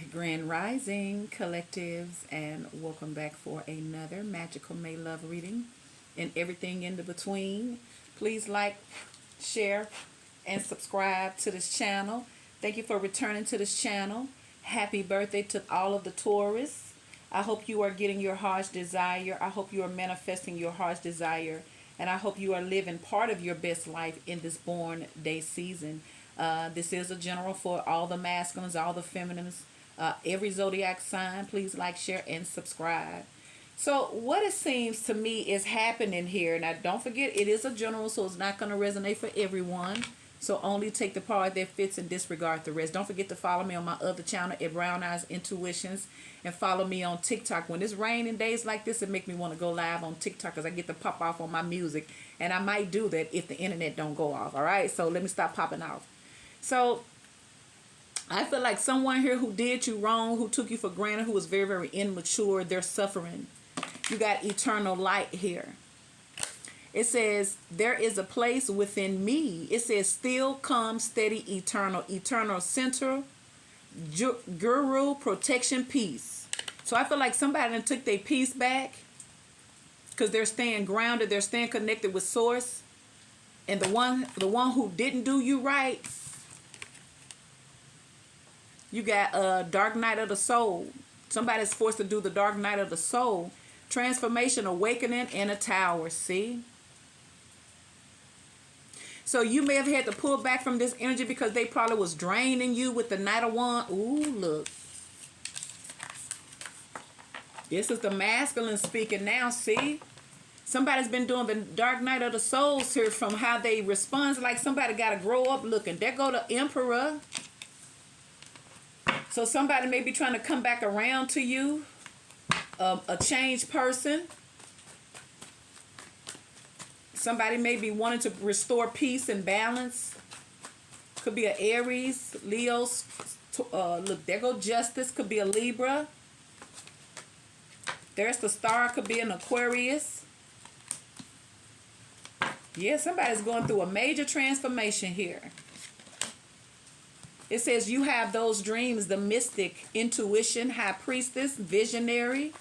Grand Rising collectives, and welcome back for another Magical May Love reading and everything in the between. Please like, share, and subscribe to this channel. Thank you for returning to this channel. Happy birthday to all of the Taurus. I hope you are getting your heart's desire. I hope you are manifesting your heart's desire. And I hope you are living part of your best life in this born day season. This is a general for all the masculines, all the feminines, every zodiac sign. Please like, share, and subscribe. So what it seems to me is happening here. Now, don't forget, it is a general, so it's not going to resonate for everyone. So only take the part that fits and disregard the rest. Don't forget to follow me on my other channel at Brown Eyes Intuitions, and follow me on TikTok. When it's raining days like this, it make me want to go live on TikTok because I get to pop off on my music, and I might do that if the internet don't go off. All right, so let me stop popping off. So I feel like someone here who did you wrong, who took you for granted, who was very, very immature, they're suffering. You got eternal light here. It says, there is a place within me. It says, still, calm, steady, eternal. Eternal center, guru, protection, peace. So I feel like somebody done took their peace back because they're staying grounded. They're staying connected with source. And the one who didn't do you right, you got dark night of the soul. Somebody's forced to do the dark night of the soul. Transformation, awakening, and a tower. See? So you may have had to pull back from this energy because they probably was draining you with the Knight of Wands. Ooh, look. This is the masculine speaking now, see? Somebody's been doing the dark night of the souls here from how they respond. Like somebody got to grow up looking. There go the Emperor. So somebody may be trying to come back around to you. A changed person. Somebody may be wanting to restore peace and balance. Could be an Aries, Leo. Look, there go Justice. Could be a Libra. There's the Star. Could be an Aquarius. Yeah, somebody's going through a major transformation here. It says you have those dreams, the mystic, intuition, high priestess, visionary.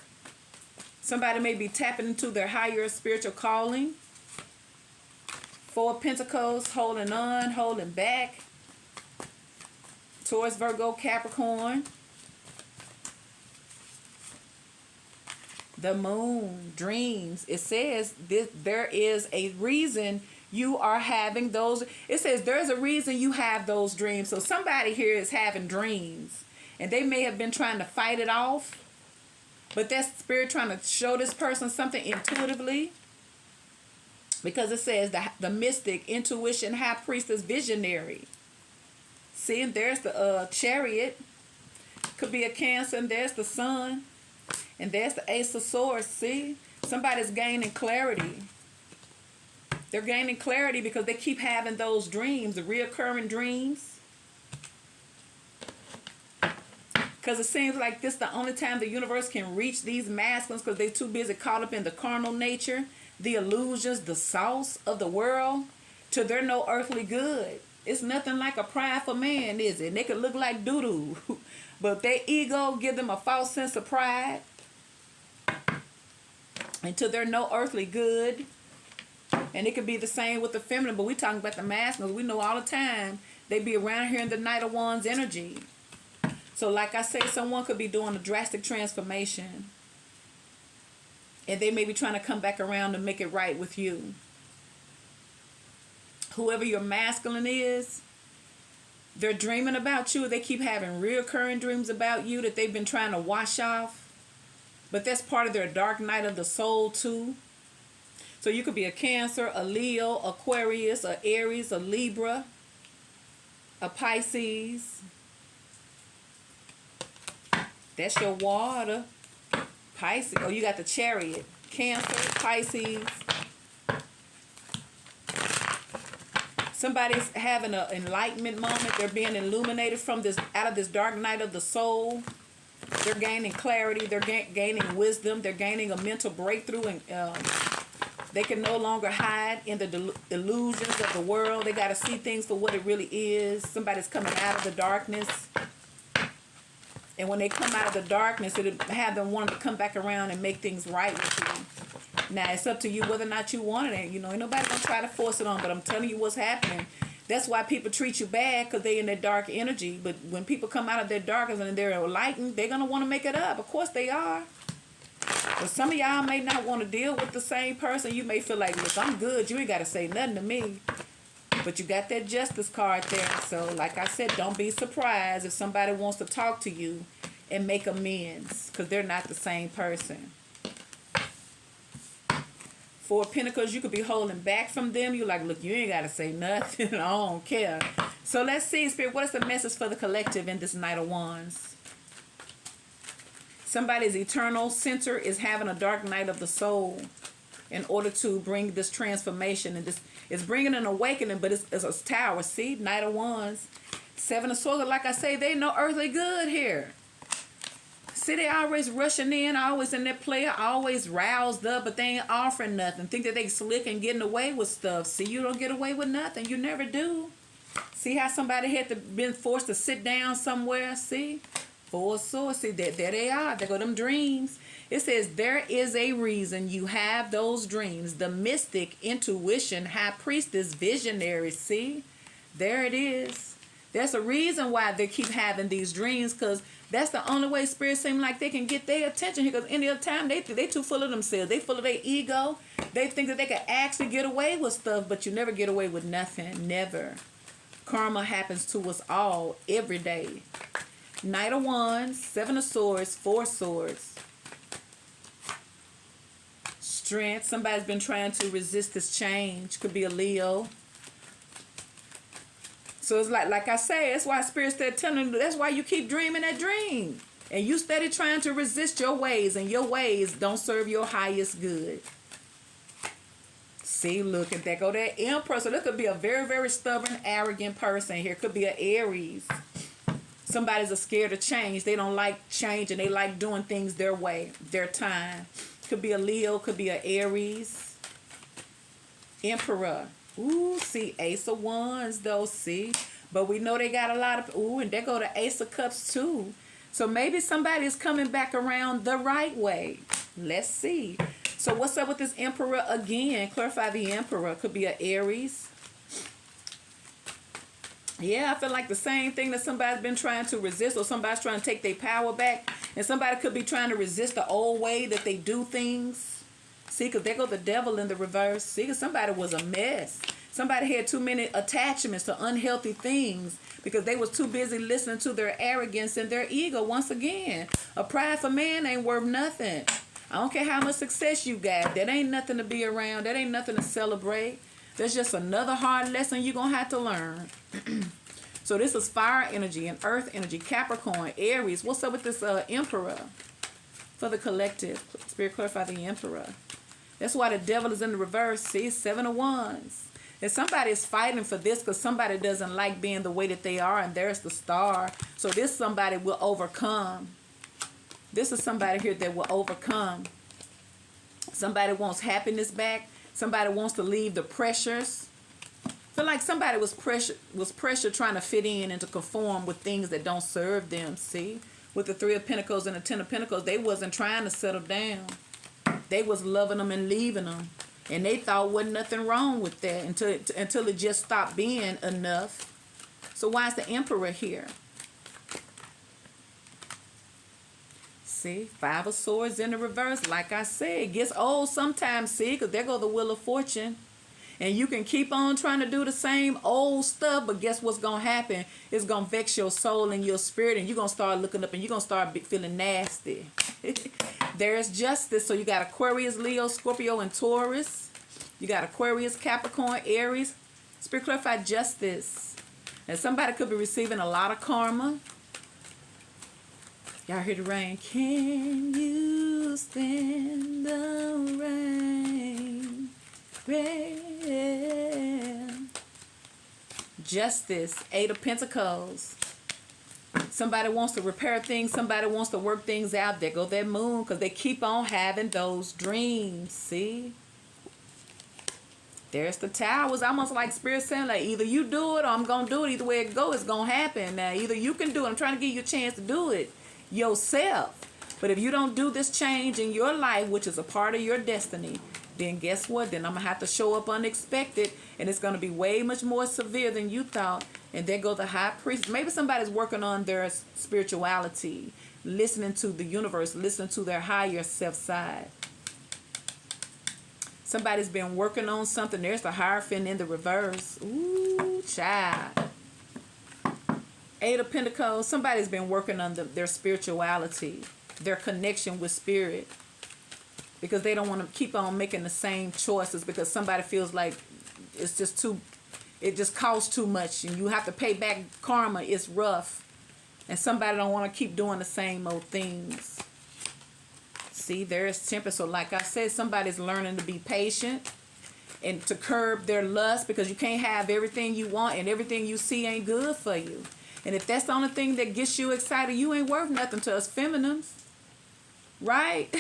Somebody may be tapping into their higher spiritual calling. Four of Pentacles, holding on, holding back. Taurus, Virgo, Capricorn. The Moon, dreams. It says there is a reason you are having those. It says there's a reason you have those dreams. So somebody here is having dreams, and they may have been trying to fight it off, but that's spirit trying to show this person something intuitively. Because it says the mystic, intuition, high priestess, visionary. See, and there's the Chariot. Could be a Cancer, and there's the Sun. And there's the Ace of Swords. See, somebody's gaining clarity. They're gaining clarity because they keep having those dreams, the reoccurring dreams. Because it seems like this is the only time the universe can reach these masculines because they're too busy caught up in the carnal nature, the illusions, the sauce of the world, till they're no earthly good. It's nothing like a prideful man, is it? And they could look like doo-doo. But their ego give them a false sense of pride until they're no earthly good. And it could be the same with the feminine, but we talking about the masculines. We know all the time they be around here in the Knight of Wands energy. So like I say, someone could be doing a drastic transformation, and they may be trying to come back around to make it right with you. Whoever your masculine is, they're dreaming about you. They keep having reoccurring dreams about you that they've been trying to wash off. But that's part of their dark night of the soul too. So you could be a Cancer, a Leo, Aquarius, a Aries, a Libra, a Pisces. That's your water. Pisces. Oh, you got the Chariot. Cancer, Pisces. Somebody's having an enlightenment moment. They're being illuminated from this, out of this dark night of the soul. They're gaining clarity. They're gaining wisdom. They're gaining a mental breakthrough, and they can no longer hide in the illusions of the world. They got to see things for what it really is. Somebody's coming out of the darkness. And when they come out of the darkness, it'll have them want to come back around and make things right with you. Now, it's up to you whether or not you want it. You know, ain't nobody going to try to force it on, but I'm telling you what's happening. That's why people treat you bad, because they in their dark energy. But when people come out of their darkness and they're enlightened, they're going to want to make it up. Of course they are. But some of y'all may not want to deal with the same person. You may feel like, look, I'm good. You ain't got to say nothing to me. But you got that justice card there. So like I said, don't be surprised if somebody wants to talk to you and make amends, because they're not the same person. Four of Pentacles, you could be holding back from them. You're like, look, you ain't got to say nothing. I don't care. So let's see, Spirit, what is the message for the collective in this Knight of Wands? Somebody's eternal center is having a dark night of the soul in order to bring this transformation. And this is bringing an awakening, but it's a tower. See, Knight of Wands. Seven of Swords, like I say, they no earthly good here. See, they always rushing in, always in their player, always roused up, but they ain't offering nothing. Think that they slick and getting away with stuff. See, you don't get away with nothing. You never do. See how somebody had been forced to sit down somewhere? See? Four of Swords. See, there they are. There go them dreams. It says, there is a reason you have those dreams. The mystic, intuition, high priestess, visionary. See? There it is. There's a reason why they keep having these dreams, because that's the only way spirits seem like they can get their attention here. Because any other time, they too full of themselves. They full of their ego. They think that they can actually get away with stuff, but you never get away with nothing. Never. Karma happens to us all every day. Knight of Wands, Seven of Swords, Four Swords. Strength. Somebody's been trying to resist this change. Could be a Leo. So it's like I say, that's why Spirit started telling you, that's why you keep dreaming that dream. And you steady trying to resist your ways, and your ways don't serve your highest good. See, look at that. Go that Emperor. So there could be a very, very stubborn, arrogant person here. Could be an Aries. Somebody's scared of change. They don't like change, and they like doing things their way, their time. Could be a Leo. Could be an Aries. Emperor. Ooh, see, Ace of Wands, though, see. But we know they got a lot of, ooh, and there go the Ace of Cups, too. So maybe somebody is coming back around the right way. Let's see. So what's up with this Emperor again? Clarify the Emperor. Could be an Aries. Yeah, I feel like the same thing that somebody's been trying to resist, or somebody's trying to take their power back. And somebody could be trying to resist the old way that they do things. See, because there go the Devil in the reverse. See, because somebody was a mess. Somebody had too many attachments to unhealthy things because they was too busy listening to their arrogance and their ego. Once again, a prideful man ain't worth nothing. I don't care how much success you got. That ain't nothing to be around. That ain't nothing to celebrate. That's just another hard lesson you're going to have to learn. So this is fire energy and earth energy. Capricorn, Aries. What's up with this Emperor? For the collective. Spirit, clarify the Emperor. That's why the Devil is in the reverse. See, Seven of Wands. And somebody is fighting for this because somebody doesn't like being the way that they are. And there's the Star. So this somebody will overcome. This is somebody here that will overcome. Somebody wants happiness back. Somebody wants to leave the pressures. Feel like somebody was pressure trying to fit in and to conform with things that don't serve them. See, with the Three of Pentacles and the Ten of Pentacles, they wasn't trying to settle down. They was loving them and leaving them, and they thought wasn't nothing wrong with that until it just stopped being enough. So why is the Emperor here? See, Five of Swords in the reverse. Like I said, it gets old sometimes. See, because there go the Wheel of Fortune. And you can keep on trying to do the same old stuff, but guess what's going to happen? It's going to vex your soul and your spirit, and you're going to start looking up and you're going to start feeling nasty. There's justice. So you got Aquarius, Leo, Scorpio, and Taurus. You got Aquarius, Capricorn, Aries. Spirit, clarify justice. And somebody could be receiving a lot of karma. Y'all hear the rain? Can you stand the rain? Rain. Justice, Eight of Pentacles. Somebody wants to repair things. Somebody wants to work things out. There go that Moon, because they keep on having those dreams. See? There's the Tower. It's almost like Spirit saying, like, either you do it or I'm going to do it. Either way it goes, it's going to happen. Now, either you can do it. I'm trying to give you a chance to do it. yourself. But if you don't do this change in your life, which is a part of your destiny, then guess what? Then I'm going to have to show up unexpected, and it's going to be way much more severe than you thought. And there go the high priest. Maybe somebody's working on their spirituality, listening to the universe, listening to their higher self side. Somebody's been working on something. There's the Hierophant in the reverse. Ooh, child. Eight of Pentacles. Somebody's been working on their spirituality, their connection with spirit, because they don't want to keep on making the same choices because somebody feels like it's just too, it just costs too much and you have to pay back karma. It's rough. And somebody don't want to keep doing the same old things. See, there's temper. So like I said, somebody's learning to be patient and to curb their lust, because you can't have everything you want and everything you see ain't good for you. And if that's the only thing that gets you excited, you ain't worth nothing to us feminines. Right?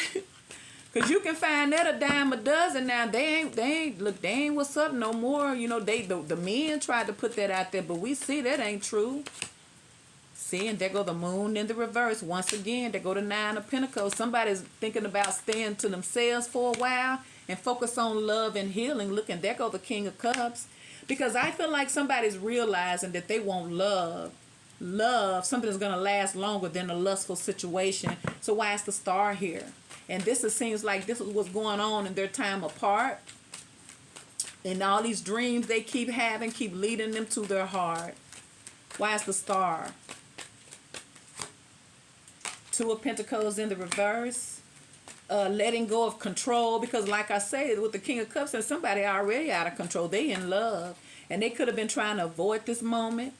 Because you can find that a dime a dozen now. They ain't what's up no more. You know, the men tried to put that out there, but we see that ain't true. See, and there go the moon in the reverse. Once again, there go the Nine of Pentacles. Somebody's thinking about staying to themselves for a while and focus on love and healing. Look, and there go the King of Cups. Because I feel like somebody's realizing that they want love. Love, something that's going to last longer than a lustful situation. So why is the Star here? And this seems like this is what's going on in their time apart. And all these dreams they keep having keep leading them to their heart. Why is the Star? Two of Pentacles in the reverse. Letting go of control, because like I said, with the King of Cups, and somebody already out of control. They in love. And they could have been trying to avoid this moment.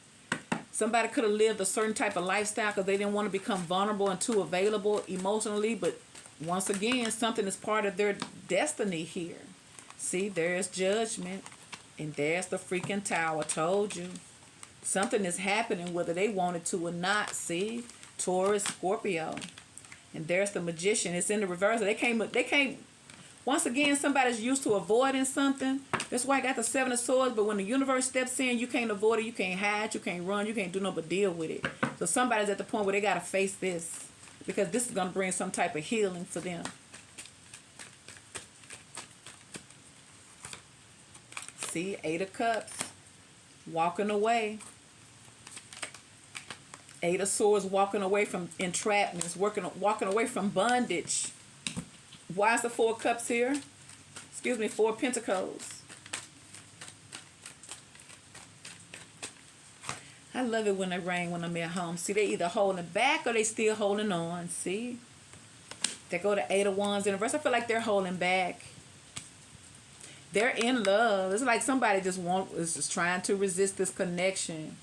Somebody could have lived a certain type of lifestyle because they didn't want to become vulnerable and too available emotionally. But once again, something is part of their destiny here. See, there's Judgment. And there's the freaking Tower. Told you. Something is happening whether they wanted to or not. See? Taurus, Scorpio. And there's the Magician. It's in the reverse. They can't. Once again, somebody's used to avoiding something. That's why I got the Seven of Swords. But when the universe steps in, you can't avoid it. You can't hide. You can't run. You can't do nothing but deal with it. So somebody's at the point where they got to face this, because this is going to bring some type of healing for them. See, Eight of Cups. Walking away. Eight of Swords, walking away from entrapments, walking away from bondage. Why is the Four of Cups here? Excuse me, Four of Pentacles. I love it when they rain when I'm at home. See, they either holding back or they still holding on. See? They go to Eight of Wands in reverse. I feel like they're holding back. They're in love. It's like somebody is just trying to resist this connection.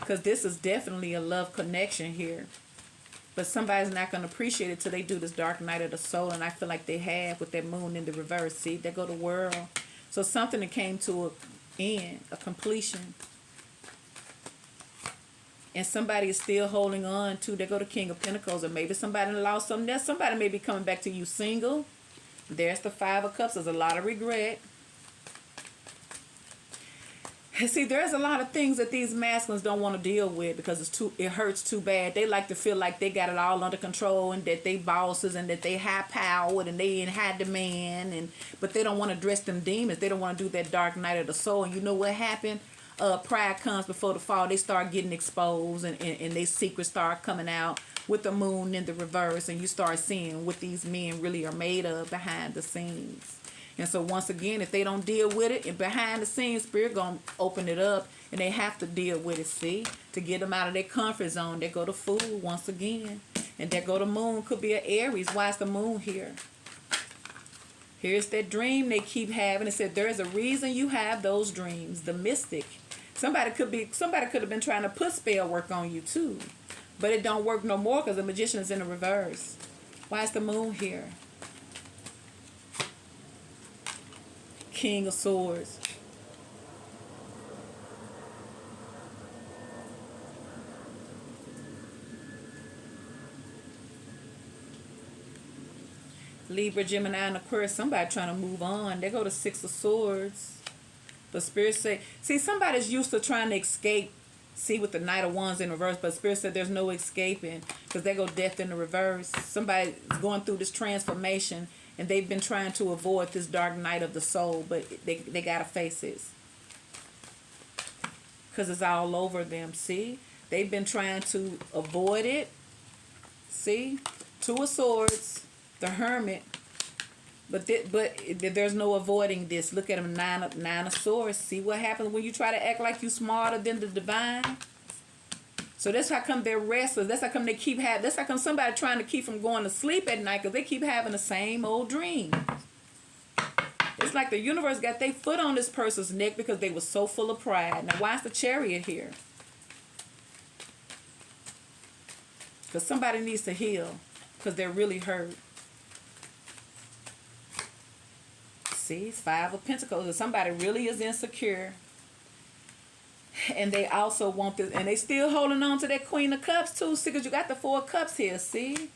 Because this is definitely a love connection here. But somebody's not going to appreciate it till they do this dark night of the soul. And I feel like they have with that moon in the reverse. See, there go the World. So something that came to an end, a completion. And somebody is still holding on to. There go the King of Pentacles. Or maybe somebody lost something else. Somebody may be coming back to you single. There's the Five of Cups. There's a lot of regret. See, there's a lot of things that these masculines don't want to deal with because it hurts too bad. They like to feel like they got it all under control and that they bosses and that they high powered and they in high demand, but they don't want to address them demons. They don't want to do that dark night of the soul. And you know what happened? Pride comes before the fall. They start getting exposed and their secrets start coming out with the moon in the reverse, and you start seeing what these men really are made of behind the scenes. And so once again, if they don't deal with it, and behind the scenes, Spirit going to open it up, and they have to deal with it, see? To get them out of their comfort zone. There go the Fool once again. And there go the Moon. Could be an Aries. Why is the Moon here? Here's that dream they keep having. It said there's a reason you have those dreams. The Mystic. Somebody could have been trying to put spell work on you too. But it don't work no more because the Magician is in the reverse. Why is the Moon here? King of Swords. Libra, Gemini, and Aquarius. Somebody trying to move on. They go to Six of Swords. But Spirit say, see, somebody's used to trying to escape. See, with the Knight of Wands in reverse, but Spirit said there's no escaping because they go death in the reverse. Somebody's going through this transformation and they've been trying to avoid this dark night of the soul, but they got to face it because it's all over them. See, they've been trying to avoid it. See, Two of Swords, the Hermit. But there's no avoiding this. Look at them, nine of Swords. See what happens when you try to act like you smarter than the divine? So that's how come they're restless. That's how come they keep having. That's how come somebody trying to keep from going to sleep at night because they keep having the same old dream. It's like the universe got their foot on this person's neck because they were so full of pride. Now, why is the Chariot here? Because somebody needs to heal because they're really hurt. See, Five of Pentacles. If somebody really is insecure and they also want this, and they still holding on to that Queen of Cups too, see, because you got the Four of Cups here, see?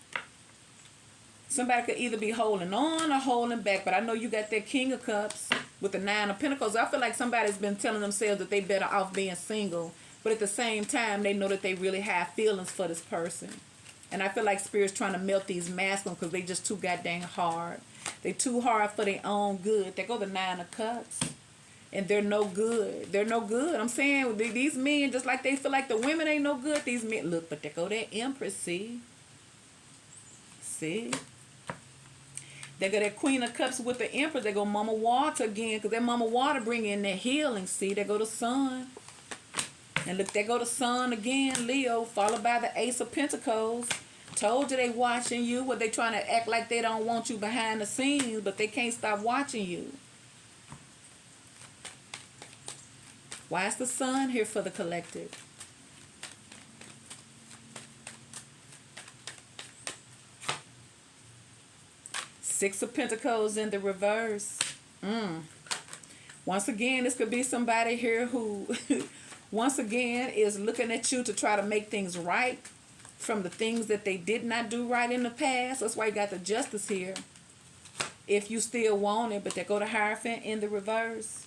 Somebody could either be holding on or holding back, but I know you got that King of Cups with the Nine of Pentacles. I feel like somebody's been telling themselves that they better off being single, but at the same time, they know that they really have feelings for this person. And I feel like Spirit's trying to melt these masculine because they just too goddamn hard. They too hard for their own good. They go the Nine of Cups. And they're no good. They're no good. I'm saying these men, just like they feel like the women ain't no good, these men, look, but they go that Empress, see? See? They go that Queen of Cups with the Empress. They go Mama Water again because that Mama Water bring in that healing, see? They go the Sun. And look, they go the Sun again, Leo, followed by the Ace of Pentacles. Told you they watching you. What they trying to act like they don't want you behind the scenes, but they can't stop watching you. Why is the Sun here for the collective? Six of Pentacles in the reverse. Once again, this could be somebody here who, once again, is looking at you to try to make things right from the things that they did not do right in the past. That's why you got the Justice here. If you still want it, but they go to Hierophant in the reverse.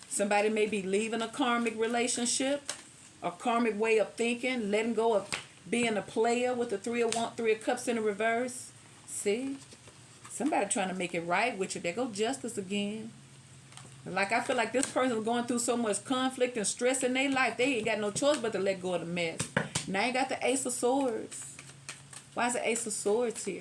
Somebody may be leaving a karmic relationship, a karmic way of thinking, letting go of being a player with the Three of Cups in the reverse. See? Somebody trying to make it right with you. There go Justice again. Like, I feel like this person's going through so much conflict and stress in their life. They ain't got no choice but to let go of the mess. Now you got the Ace of Swords. Why is the Ace of Swords here?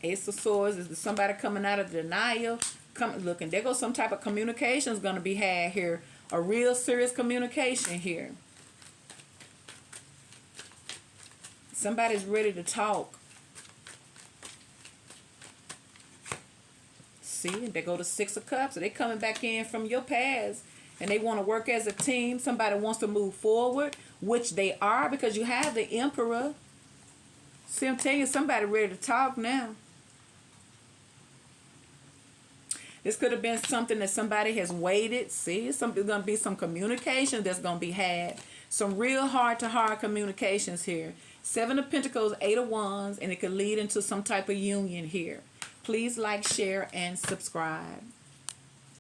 Ace of Swords is somebody coming out of denial. Looking, there goes some type of communication is going to be had here. A real serious communication here. Somebody's ready to talk. See, they go to Six of Cups. They coming back in from your past. And they want to work as a team. Somebody wants to move forward. Which they are because you have the Emperor. See, I'm telling you, somebody ready to talk now. This could have been something that somebody has waited. See, there's going to be some communication that's going to be had. Some real heart-to-heart communications here. Seven of Pentacles, Eight of Wands, and it could lead into some type of union here. Please like, share, and subscribe.